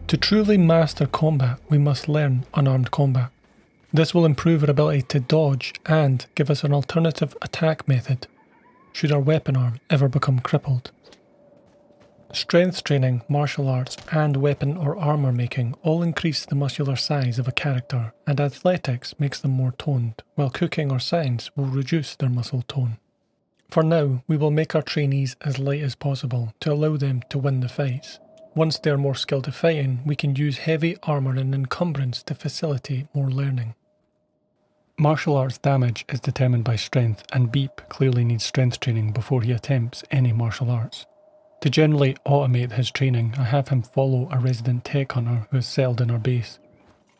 To truly master combat, we must learn unarmed combat. This will improve our ability to dodge and give us an alternative attack method should our weapon arm ever become crippled. Strength training, martial arts, and weapon or armour making all increase the muscular size of a character, and athletics makes them more toned, while cooking or science will reduce their muscle tone. For now, we will make our trainees as light as possible to allow them to win the fights. Once they are more skilled at fighting, we can use heavy armour and encumbrance to facilitate more learning. Martial arts damage is determined by strength, and Beep clearly needs strength training before he attempts any martial arts. To generally automate his training, I have him follow a resident tech hunter who is settled in our base.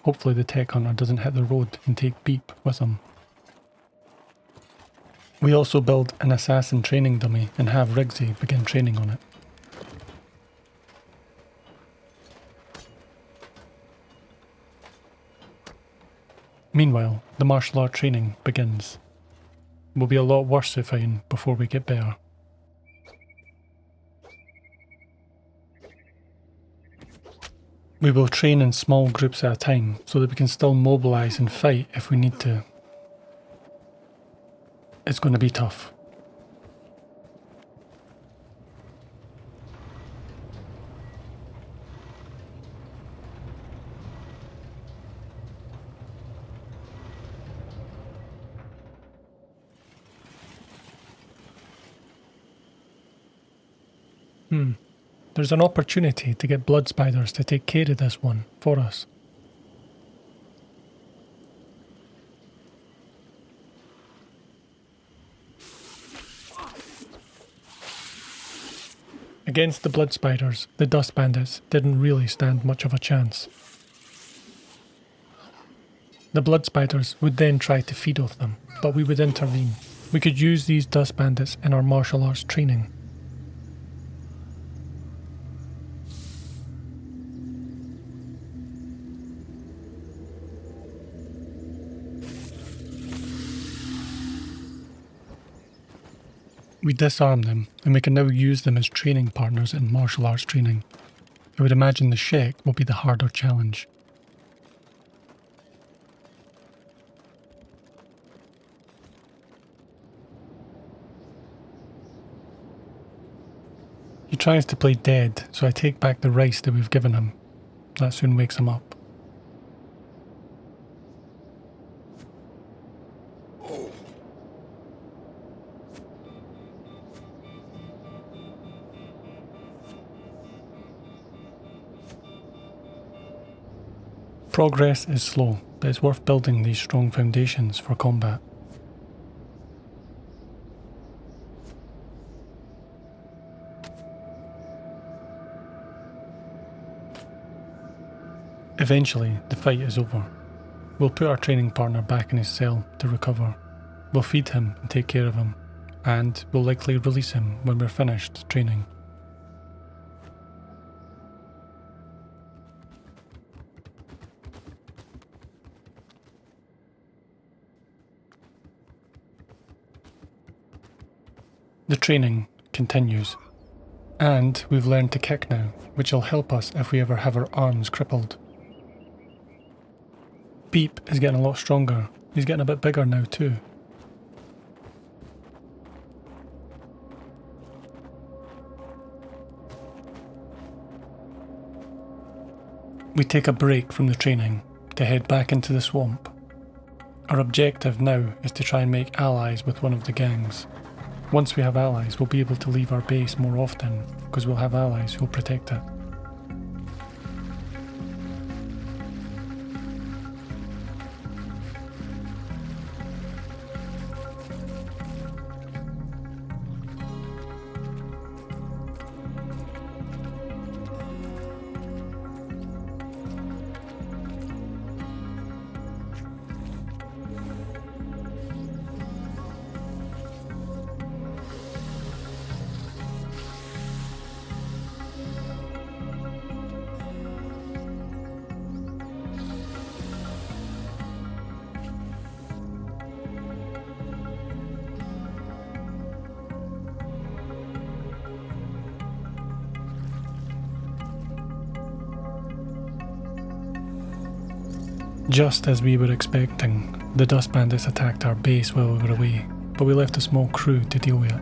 Hopefully the tech hunter doesn't hit the road and take Beep with him. We also build an assassin training dummy and have Riggsy begin training on it. Meanwhile, the martial art training begins. We'll be a lot worse at fighting before we get better. We will train in small groups at a time so that we can still mobilise and fight if we need to. It's going to be tough. There's an opportunity to get blood spiders to take care of this one for us. Against the blood spiders, the dust bandits didn't really stand much of a chance. The blood spiders would then try to feed off them, but we would intervene. We could use these dust bandits in our martial arts training. We disarm them, and we can now use them as training partners in martial arts training. I would imagine the Shek will be the harder challenge. He tries to play dead, so I take back the rice that we've given him. That soon wakes him up. Progress is slow, but it's worth building these strong foundations for combat. Eventually, the fight is over. We'll put our training partner back in his cell to recover. We'll feed him and take care of him, and we'll likely release him when we're finished training. The training continues, and we've learned to kick now, which will help us if we ever have our arms crippled. Beep is getting a lot stronger. He's getting a bit bigger now too. We take a break from the training to head back into the swamp. Our objective now is to try and make allies with one of the gangs. Once we have allies, we'll be able to leave our base more often, because we'll have allies who'll protect it. Just as we were expecting, the dust bandits attacked our base while we were away, but we left a small crew to deal with it.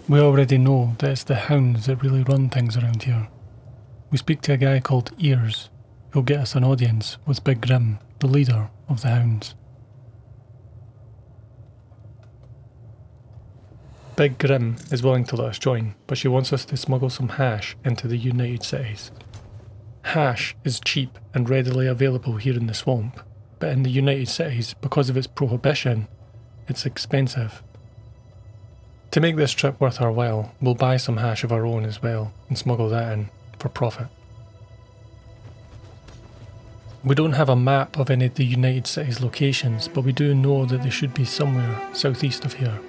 We already know that it's the hounds that really run things around here. We speak to a guy called Ears, who'll get us an audience with Big Grim, the leader of the hounds. Big Grim is willing to let us join, but she wants us to smuggle some hash into the United Cities. Hash is cheap and readily available here in the swamp, but in the United Cities, because of its prohibition, it's expensive. To make this trip worth our while, we'll buy some hash of our own as well and smuggle that in for profit. We don't have a map of any of the United Cities locations, but we do know that they should be somewhere southeast of here.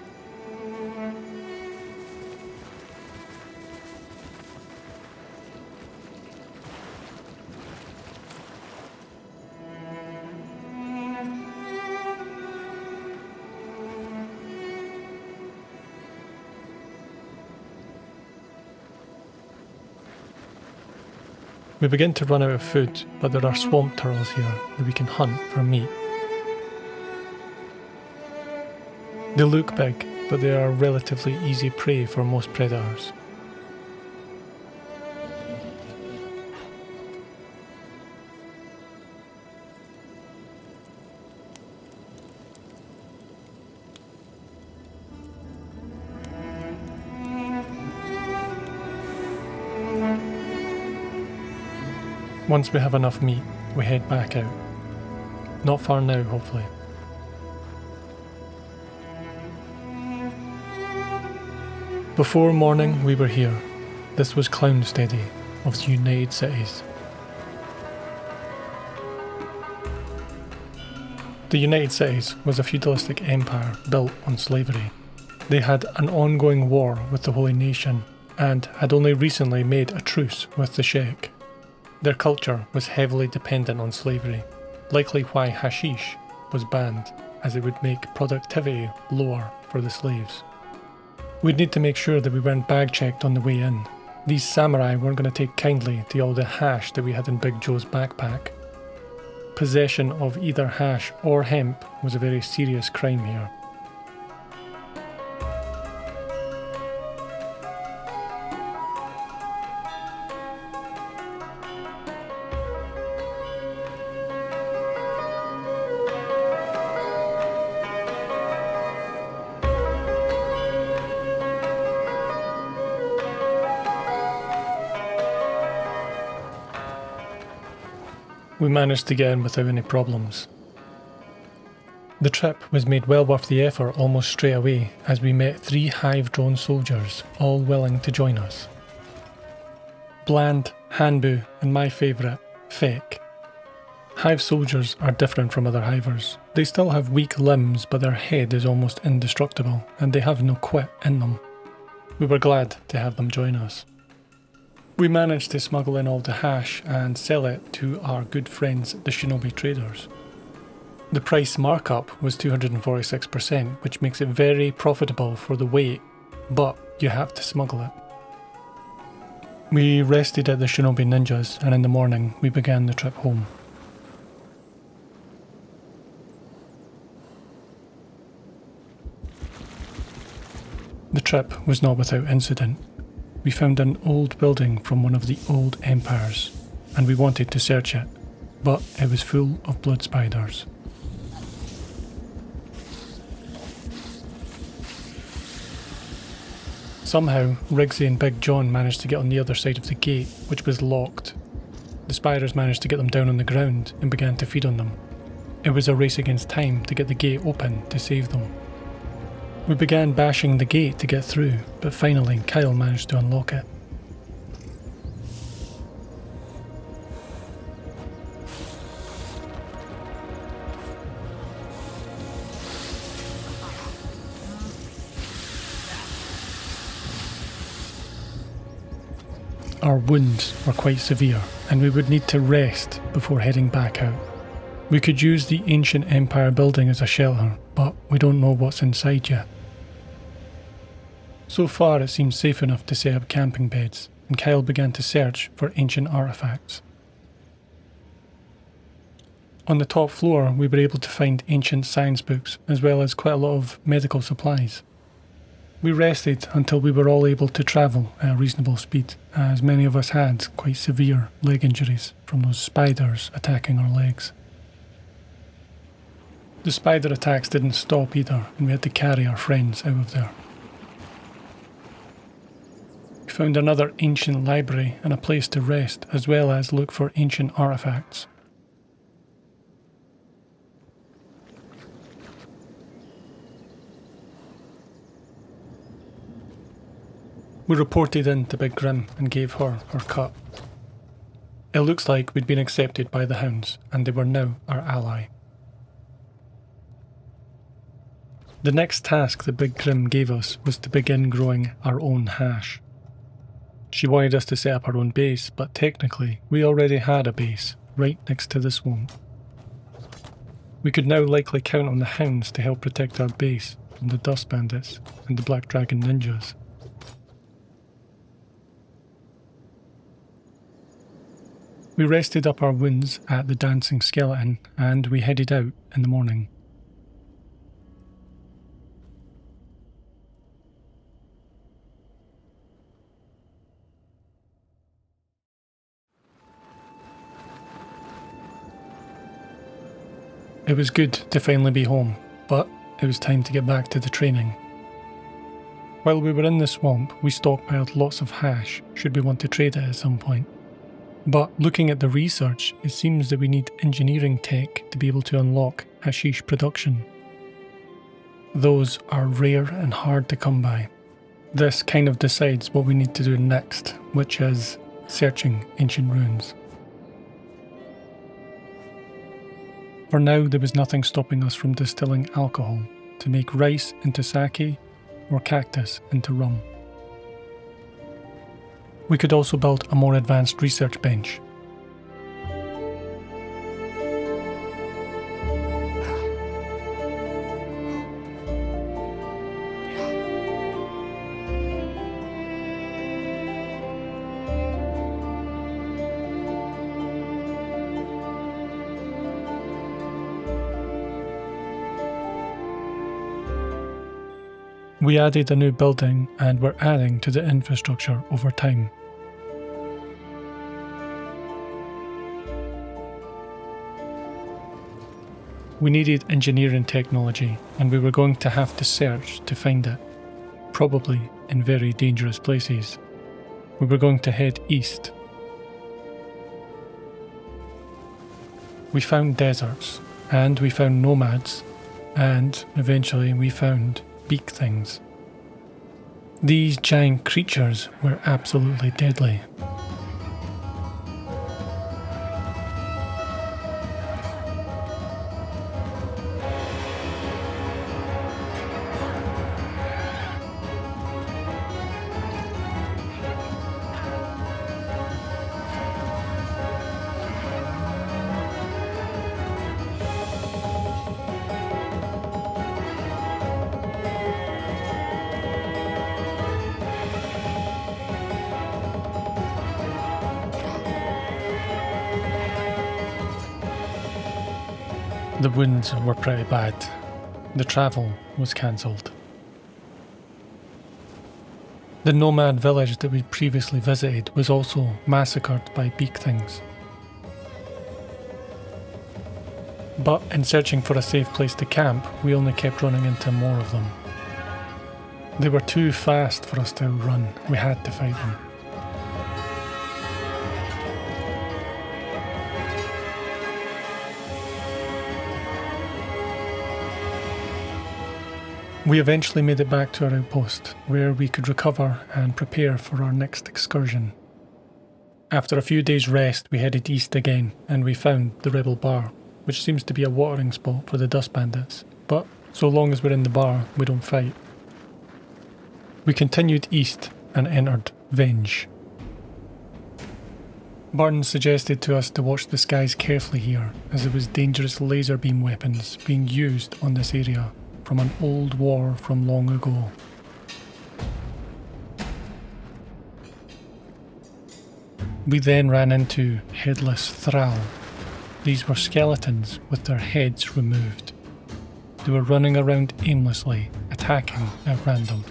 We begin to run out of food, but there are swamp turtles here that we can hunt for meat. They look big, but they are relatively easy prey for most predators. Once we have enough meat, we head back out. Not far now, hopefully. Before morning, we were here. This was Clownsteady of the United Cities. The United Cities was a feudalistic empire built on slavery. They had an ongoing war with the Holy Nation and had only recently made a truce with the Sheikh. Their culture was heavily dependent on slavery, likely why hashish was banned, as it would make productivity lower for the slaves. We'd need to make sure that we weren't bag checked on the way in. These samurai weren't going to take kindly to all the hash that we had in Big Joe's backpack. Possession of either hash or hemp was a very serious crime here. We managed to get in without any problems. The trip was made well worth the effort almost straight away as we met 3 hive-drawn soldiers, all willing to join us. Bland, Hanbu, and my favourite, Fake. Hive soldiers are different from other hivers. They still have weak limbs, but their head is almost indestructible, and they have no quit in them. We were glad to have them join us. We managed to smuggle in all the hash and sell it to our good friends the Shinobi traders. The price markup was 246%, which makes it very profitable for the weight, but you have to smuggle it. We rested at the Shinobi ninjas, and in the morning we began the trip home. The trip was not without incident. We found an old building from one of the old empires, and we wanted to search it, but it was full of blood spiders. Somehow, Riggsy and Big John managed to get on the other side of the gate, which was locked. The spiders managed to get them down on the ground and began to feed on them. It was a race against time to get the gate open to save them. We began bashing the gate to get through, but finally Kyle managed to unlock it. Our wounds were quite severe, and we would need to rest before heading back out. We could use the ancient Empire building as a shelter, but we don't know what's inside yet. So far it seems safe enough to set up camping beds, and Kyle began to search for ancient artifacts. On the top floor we were able to find ancient science books as well as quite a lot of medical supplies. We rested until we were all able to travel at a reasonable speed, as many of us had quite severe leg injuries from those spiders attacking our legs. The spider attacks didn't stop either, and we had to carry our friends out of there. We found another ancient library and a place to rest, as well as look for ancient artifacts. We reported in to Big Grim and gave her cut. It looks like we'd been accepted by the hounds, and they were now our ally. The next task that Big Grim gave us was to begin growing our own hash. She wanted us to set up our own base, but technically we already had a base right next to the swamp. We could now likely count on the hounds to help protect our base from the dust bandits and the black dragon ninjas. We rested up our wounds at the dancing skeleton and we headed out in the morning. It was good to finally be home, but it was time to get back to the training. While we were in the swamp, we stockpiled lots of hash should we want to trade it at some point. But looking at the research, it seems that we need engineering tech to be able to unlock hashish production. Those are rare and hard to come by. This kind of decides what we need to do next, which is searching ancient ruins. For now, there was nothing stopping us from distilling alcohol to make rice into sake or cactus into rum. We could also build a more advanced research bench. We added a new building and were adding to the infrastructure over time. We needed engineering technology and we were going to have to search to find it, probably in very dangerous places. We were going to head east. We found deserts, and we found nomads, and eventually we found beak things. These giant creatures were absolutely deadly. The winds were pretty bad. The travel was cancelled. The nomad village that we'd previously visited was also massacred by beak things. But in searching for a safe place to camp, we only kept running into more of them. They were too fast for us to outrun. We had to fight them. We eventually made it back to our outpost, where we could recover and prepare for our next excursion. After a few days' rest, we headed east again, and we found the Rebel Bar, which seems to be a watering spot for the dust bandits, but so long as we're in the bar, we don't fight. We continued east and entered Venge. Burns suggested to us to watch the skies carefully here, as there was dangerous laser beam weapons being used on this area from an old war from long ago. We then ran into headless thrall. These were skeletons with their heads removed. They were running around aimlessly, attacking at random.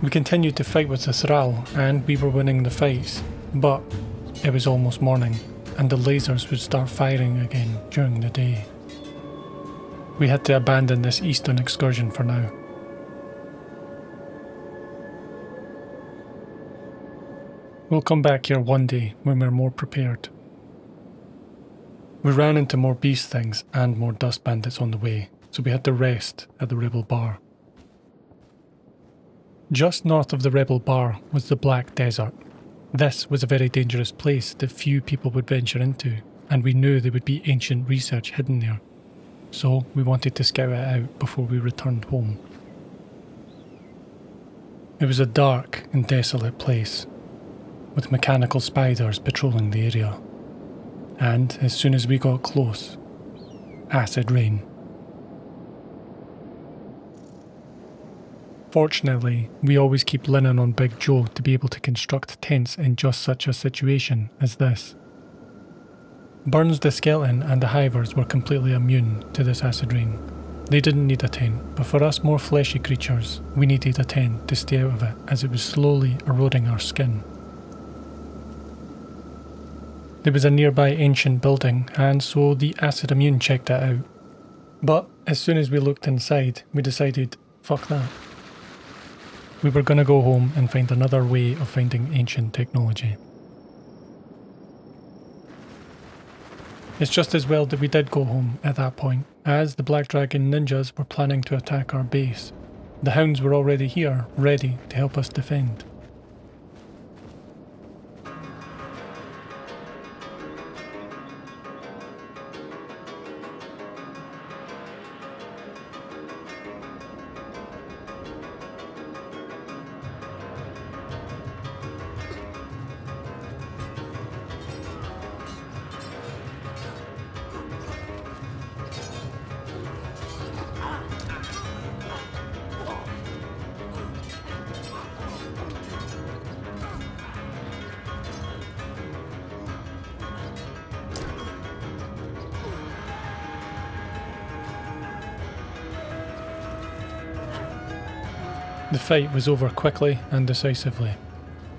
We continued to fight with the thrall, and we were winning the fights, but it was almost morning, and the lasers would start firing again during the day. We had to abandon this eastern excursion for now. We'll come back here one day when we're more prepared. We ran into more beast things and more dust bandits on the way, so we had to rest at the Rebel Bar. Just north of the Rebel Bar was the Black Desert. This was a very dangerous place that few people would venture into, and we knew there would be ancient research hidden there. So we wanted to scout it out before we returned home. It was a dark and desolate place, with mechanical spiders patrolling the area. And as soon as we got close, acid rain. Fortunately, we always keep linen on Big Joe to be able to construct tents in just such a situation as this. Burns the skeleton and the hivers were completely immune to this acid rain. They didn't need a tent, but for us more fleshy creatures, we needed a tent to stay out of it as it was slowly eroding our skin. There was a nearby ancient building, and so the acid immune checked it out. But as soon as we looked inside, we decided, fuck that. We were going to go home and find another way of finding ancient technology. It's just as well that we did go home at that point, as the Black Dragon ninjas were planning to attack our base. The hounds were already here, ready to help us defend. The fight was over quickly and decisively.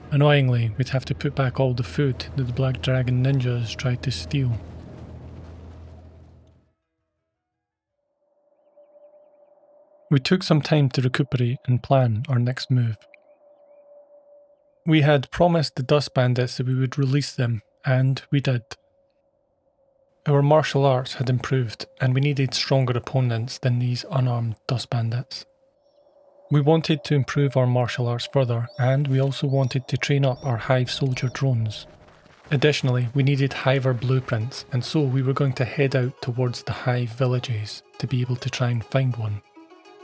Annoyingly, we'd have to put back all the food that the Black Dragon ninjas tried to steal. We took some time to recuperate and plan our next move. We had promised the Dust Bandits that we would release them, and we did. Our martial arts had improved, and we needed stronger opponents than these unarmed Dust Bandits. We wanted to improve our martial arts further, and we also wanted to train up our Hive soldier drones. Additionally, we needed Hiver blueprints, and so we were going to head out towards the Hive villages to be able to try and find one.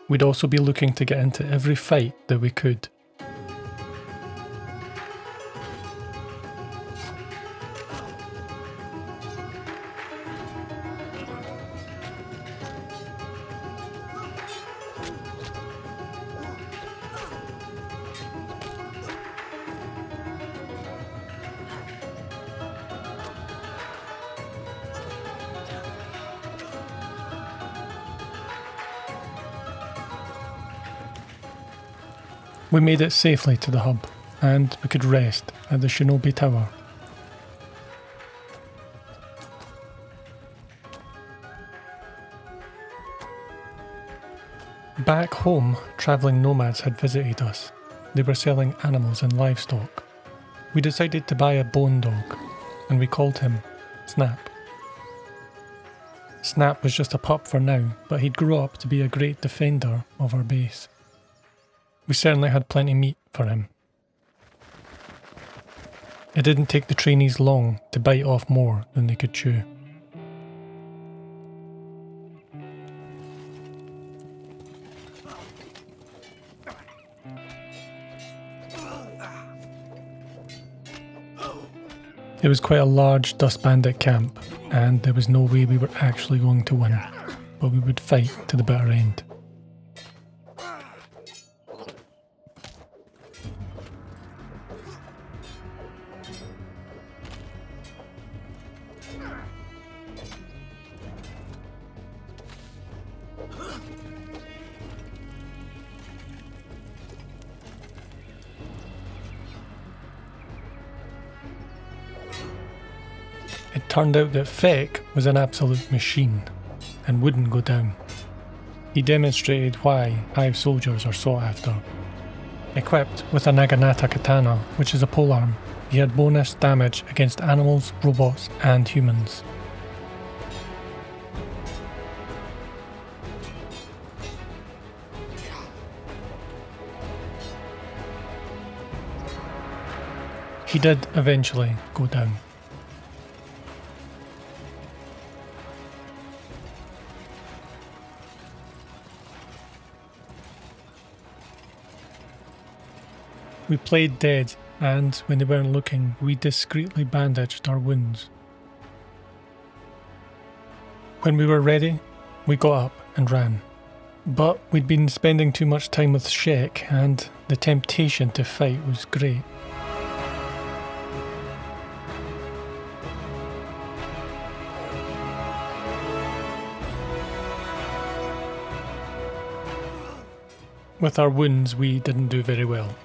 We'd also be looking to get into every fight that we could. We made it safely to the hub, and we could rest at the Shinobi Tower. Back home, travelling nomads had visited us. They were selling animals and livestock. we decided to buy a bone dog, and we called him Snap. Snap was just a pup for now, but he'd grow up to be a great defender of our base. We certainly had plenty meat for him. It didn't take the trainees long to bite off more than they could chew. It was quite a large dust bandit camp, and there was no way we were actually going to win, but we would fight to the bitter end. It turned out that Savfk was an absolute machine, and wouldn't go down. He demonstrated why Hive soldiers are sought after. Equipped with a Naginata katana, which is a polearm, he had bonus damage against animals, robots, and humans. He did eventually go down. We played dead, and when they weren't looking, we discreetly bandaged our wounds. When we were ready, we got up and ran. But we'd been spending too much time with Shek, and the temptation to fight was great. With our wounds, we didn't do very well.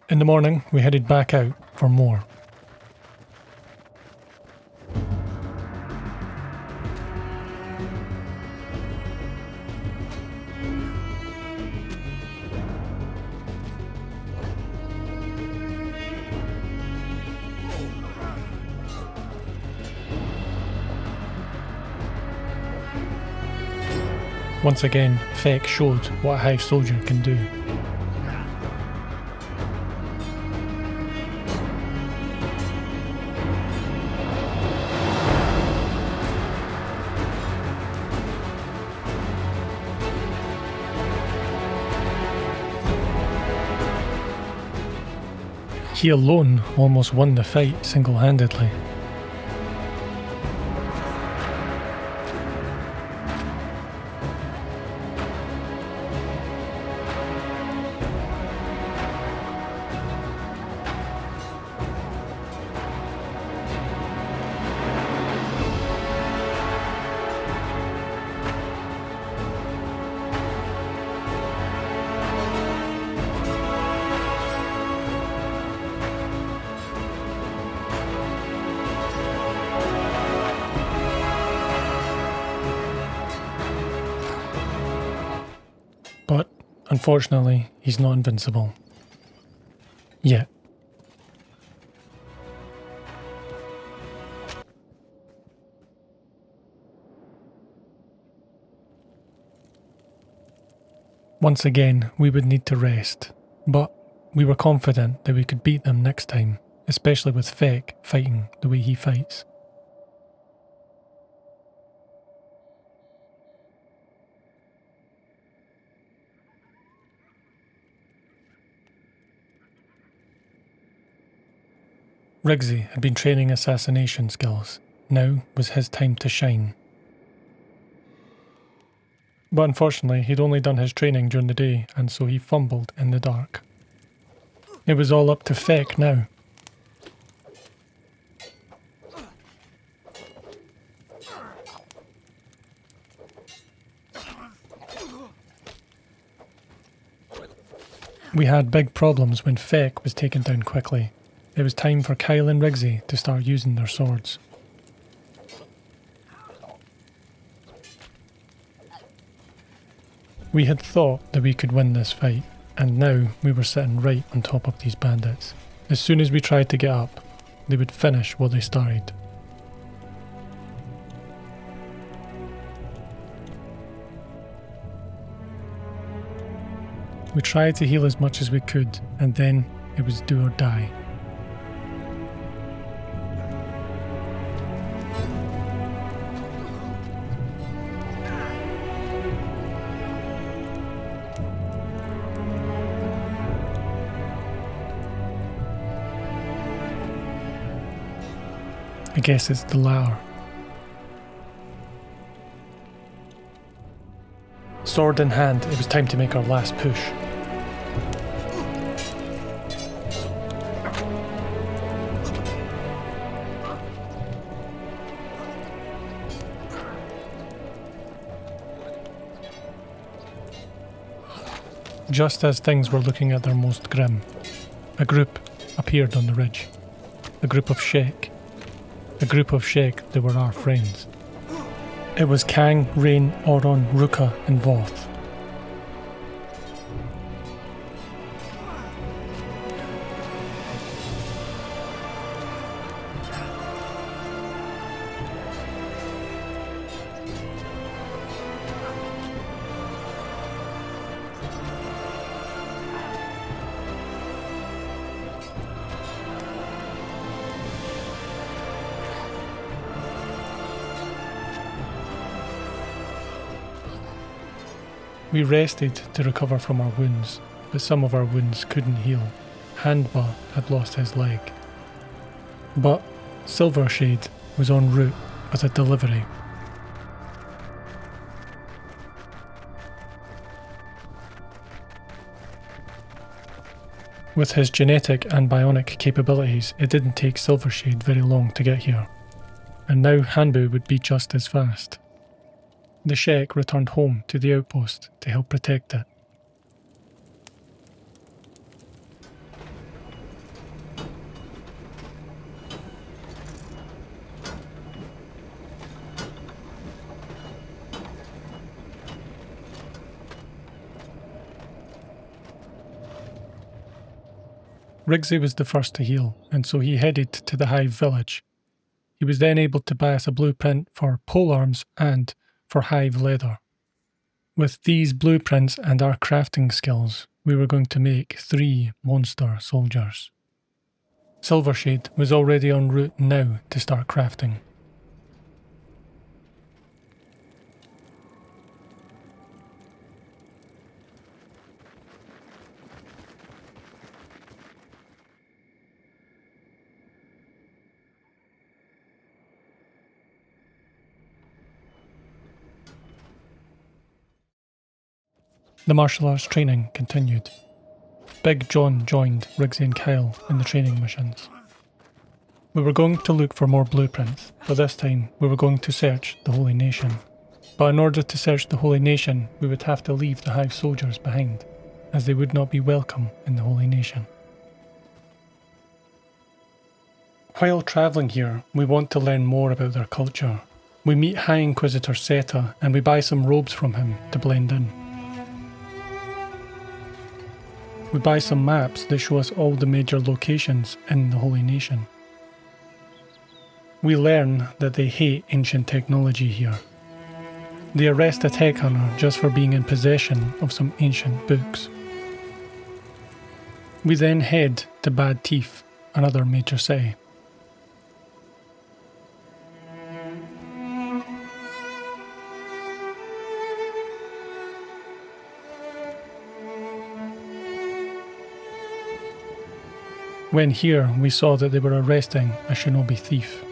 In the morning, we headed back out for more. Once again, Savfk showed what a Hive soldier can do. He alone almost won the fight single-handedly. But, unfortunately, he's not invincible. Yet. Once again, we would need to rest, but we were confident that we could beat them next time, especially with Savfk fighting the way he fights. Riggsy had been training assassination skills. Now was his time to shine. But unfortunately, he'd only done his training during the day, and so he fumbled in the dark. It was all up to Savfk now. We had big problems when Feck was taken down quickly. It was time for Kyle and Riggsy to start using their swords. We had thought that we could win this fight, and now we were sitting right on top of these bandits. As soon as we tried to get up, they would finish what they started. We tried to heal as much as we could, and then it was do or die. I guess it's the latter. Sword in hand, it was time to make our last push. Just as things were looking at their most grim, a group appeared on the ridge. A group of Sheik. A group of Sheik that were our friends. It was Kang, Rain, Oron, Ruka and Voth. We rested to recover from our wounds, but some of our wounds couldn't heal. Hanba had lost his leg. But Silvershade was en route with a delivery. With his genetic and bionic capabilities, it didn't take Silvershade very long to get here. And now Hanbu would be just as fast. The Sheik returned home to the outpost to help protect it. Riggsy was the first to heal, and so he headed to the Hive village. He was then able to buy us a blueprint for polearms and for Hive leather. With these blueprints and our crafting skills, we were going to make 3 monster soldiers. Silvershade was already en route now to start crafting. The martial arts training continued. Big John joined Riggsy and Kyle in the training missions. We were going to look for more blueprints, but this time we were going to search the Holy Nation. But in order to search the Holy Nation, we would have to leave the Hive soldiers behind, as they would not be welcome in the Holy Nation. While travelling here, we want to learn more about their culture. We meet High Inquisitor Seta and we buy some robes from him to blend in. We buy some maps that show us all the major locations in the Holy Nation. We learn that they hate ancient technology here. They arrest a tech hunter just for being in possession of some ancient books. We then head to Bad Teeth, another major city. When here, we saw that they were arresting a shinobi thief.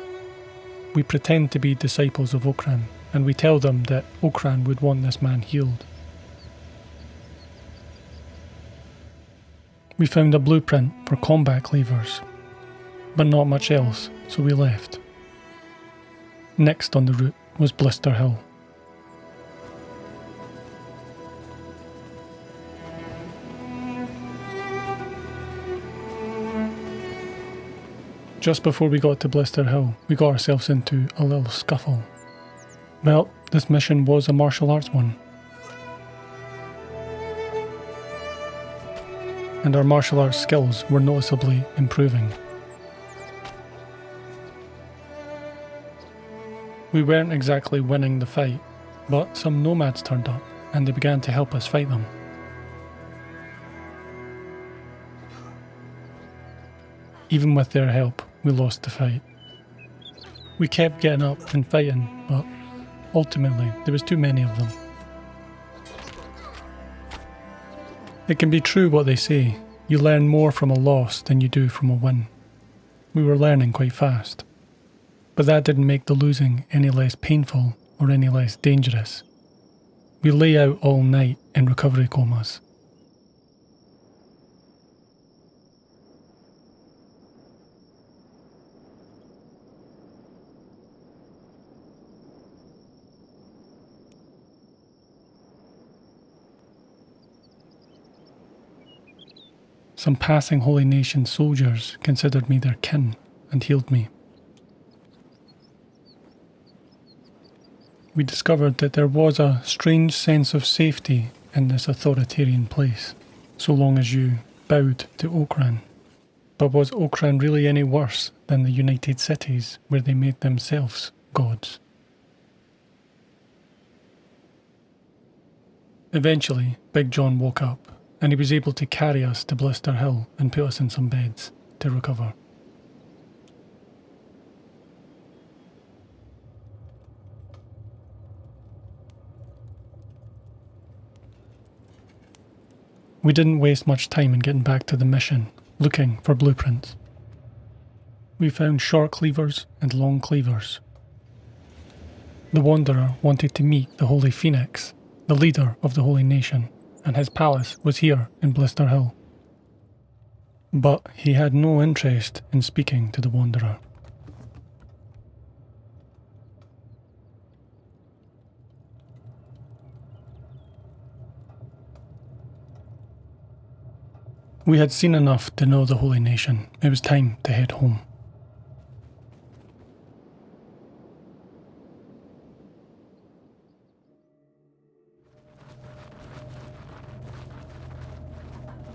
We pretend to be disciples of Okran, and we tell them that Okran would want this man healed. We found a blueprint for combat cleavers, but not much else, so we left. Next on the route was Blister Hill. Just before we got to Blister Hill, we got ourselves into a little scuffle. Well, this mission was a martial arts one. And our martial arts skills were noticeably improving. We weren't exactly winning the fight, but some nomads turned up and they began to help us fight them. Even with their help, we lost the fight. We kept getting up and fighting, but ultimately there was too many of them. It can be true what they say, you learn more from a loss than you do from a win. We were learning quite fast. But that didn't make the losing any less painful or any less dangerous. We lay out all night in recovery comas. Some passing Holy Nation soldiers considered me their kin and healed me. We discovered that there was a strange sense of safety in this authoritarian place, so long as you bowed to Okran. But was Okran really any worse than the United Cities where they made themselves gods? Eventually, Big John woke up, and he was able to carry us to Blister Hill and put us in some beds to recover. We didn't waste much time in getting back to the mission, looking for blueprints. We found short cleavers and long cleavers. The Wanderer wanted to meet the Holy Phoenix, the leader of the Holy Nation, and his palace was here in Blister Hill. But he had no interest in speaking to the Wanderer. We had seen enough to know the Holy Nation. It was time to head home.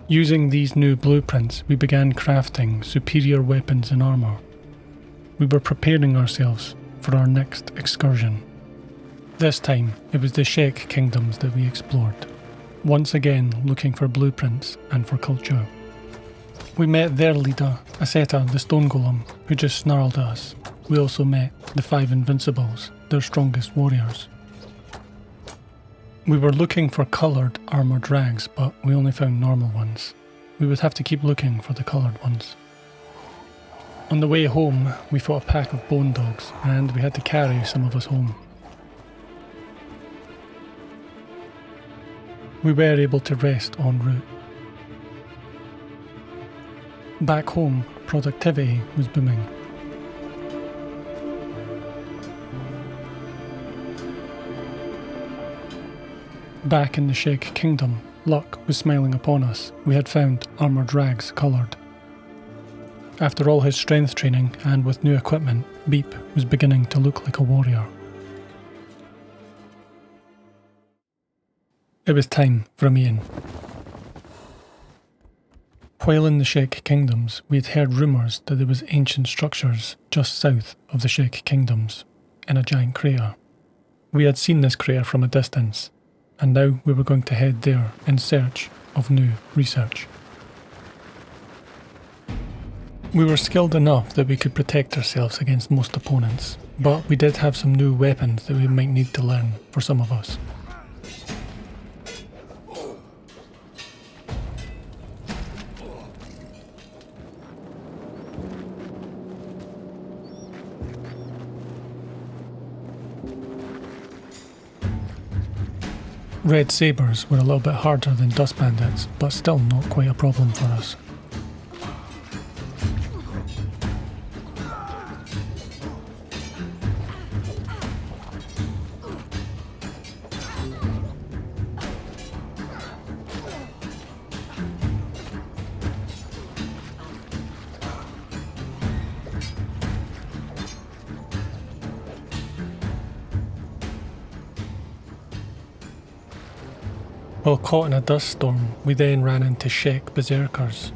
Using these new blueprints, we began crafting superior weapons and armour. We were preparing ourselves for our next excursion. This time, it was the Sheik kingdoms that we explored, once again looking for blueprints and for culture. We met their leader, Aseta the Stone Golem, who just snarled at us. We also met the 5 Invincibles, their strongest warriors. We were looking for coloured armoured rags, but we only found normal ones. We would have to keep looking for the coloured ones. On the way home, we fought a pack of bone dogs, and we had to carry some of us home. We were able to rest en route. Back home, productivity was booming. Back in the Sheik Kingdom, luck was smiling upon us. We had found armoured rags coloured. After all his strength training and with new equipment, Beep was beginning to look like a warrior. It was time for a meeting. While in the Sheik Kingdoms, we had heard rumours that there was ancient structures just south of the Sheik Kingdoms, in a giant crater. We had seen this crater from a distance, and now we were going to head there in search of new research. We were skilled enough that we could protect ourselves against most opponents, but we did have some new weapons that we might need to learn for some of us. Red sabres were a little bit harder than dust bandits, but still not quite a problem for us. While caught in a dust storm, we then ran into Shek berserkers.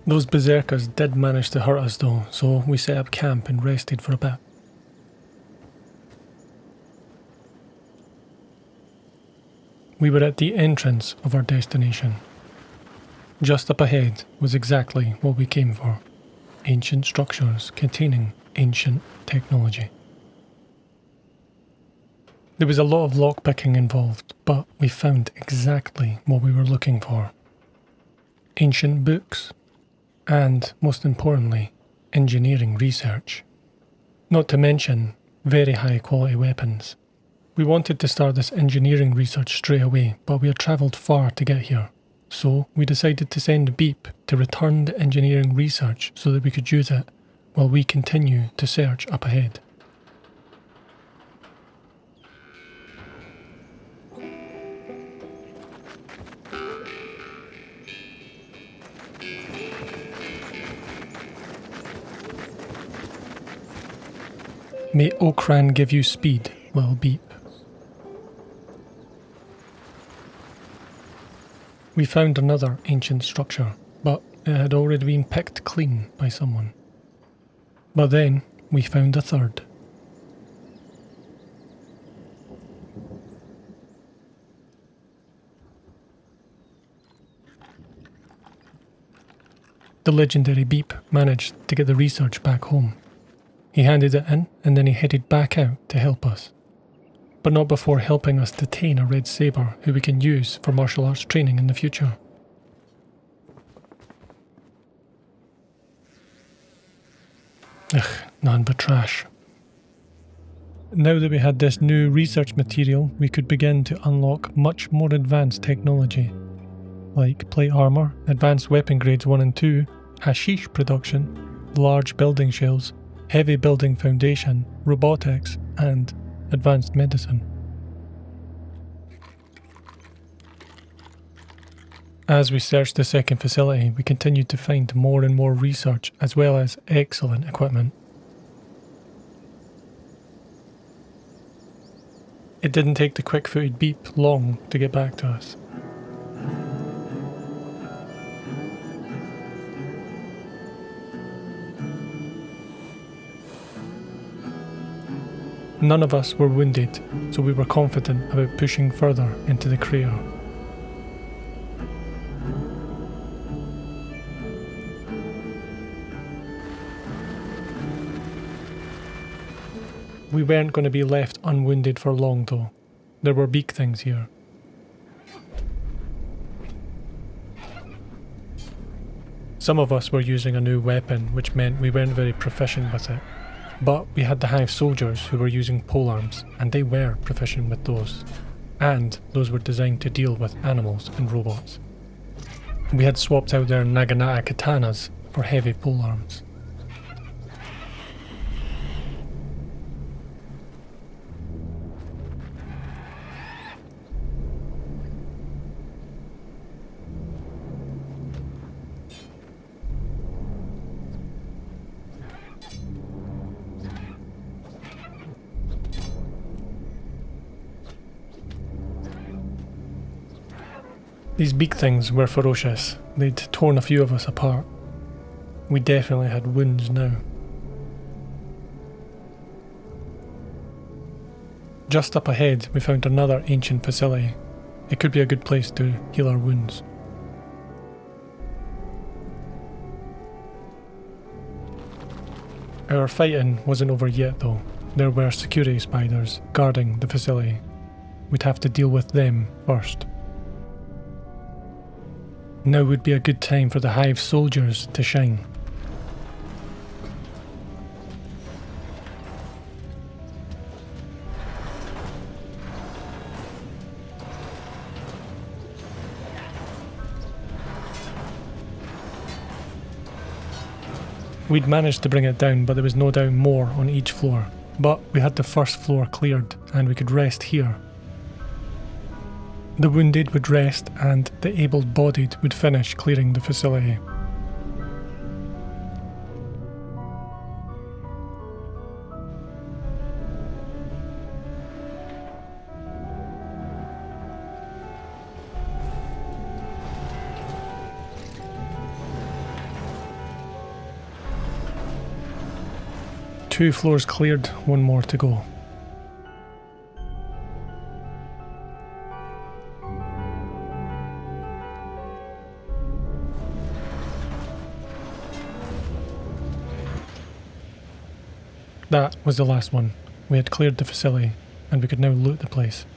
Those berserkers did manage to hurt us though, so we set up camp and rested for a bit. We were at the entrance of our destination. Just up ahead was exactly what we came for: ancient structures containing ancient technology. There was a lot of lockpicking involved, but we found exactly what we were looking for: ancient books. And, most importantly, engineering research. Not to mention, very high quality weapons. We wanted to start this engineering research straight away, but we had travelled far to get here. So, we decided to send Beep to return the engineering research so that we could use it while we continue to search up ahead. May Okran give you speed, little Beep. We found another ancient structure, but it had already been picked clean by someone. But then, we found a third. The legendary Beep managed to get the research back home. He handed it in, and then he headed back out to help us. But not before helping us detain a red saber who we can use for martial arts training in the future. Ugh, none but trash. Now that we had this new research material, we could begin to unlock much more advanced technology, like plate armor, advanced weapon grades 1 and 2, hashish production, large building shells, heavy building foundation, robotics, and advanced medicine. As we searched the second facility, we continued to find more and more research as well as excellent equipment. It didn't take the quick-footed Beep long to get back to us. None of us were wounded, so we were confident about pushing further into the crater. We weren't going to be left unwounded for long though. There were big things here. Some of us were using a new weapon, which meant we weren't very proficient with it. But we had the Hive soldiers who were using polearms, and they were proficient with those. And those were designed to deal with animals and robots. We had swapped out their Naginata katanas for heavy polearms. These big things were ferocious. They'd torn a few of us apart. We definitely had wounds now. Just up ahead, we found another ancient facility. It could be a good place to heal our wounds. Our fighting wasn't over yet though. There were security spiders guarding the facility. We'd have to deal with them first. Now would be a good time for the Hive soldiers to shine. We'd managed to bring it down, but there was no doubt more on each floor. But we had the first floor cleared, and we could rest here. The wounded would rest, and the able-bodied would finish clearing the facility. Two floors cleared, one more to go. That was the last one. We had cleared the facility, and we could now loot the place.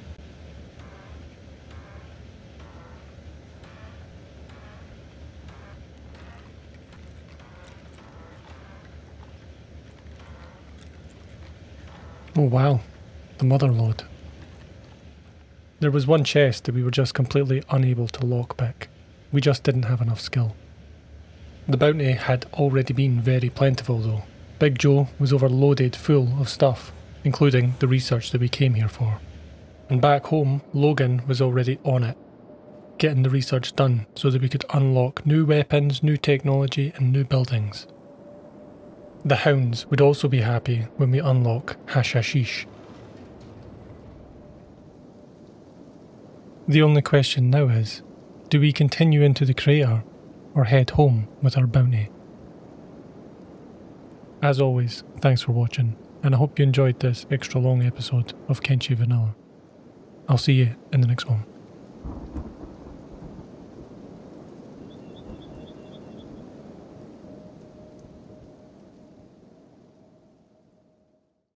Oh wow, the mother lode. There was one chest that we were just completely unable to lockpick. We just didn't have enough skill. The bounty had already been very plentiful though. Big Joe was overloaded full of stuff, including the research that we came here for. And back home, Logan was already on it, getting the research done so that we could unlock new weapons, new technology and new buildings. The hounds would also be happy when we unlock Hashish. The only question now is, do we continue into the crater or head home with our bounty? As always, thanks for watching, and I hope you enjoyed this extra long episode of Kenshi Vanilla. I'll see you in the next one.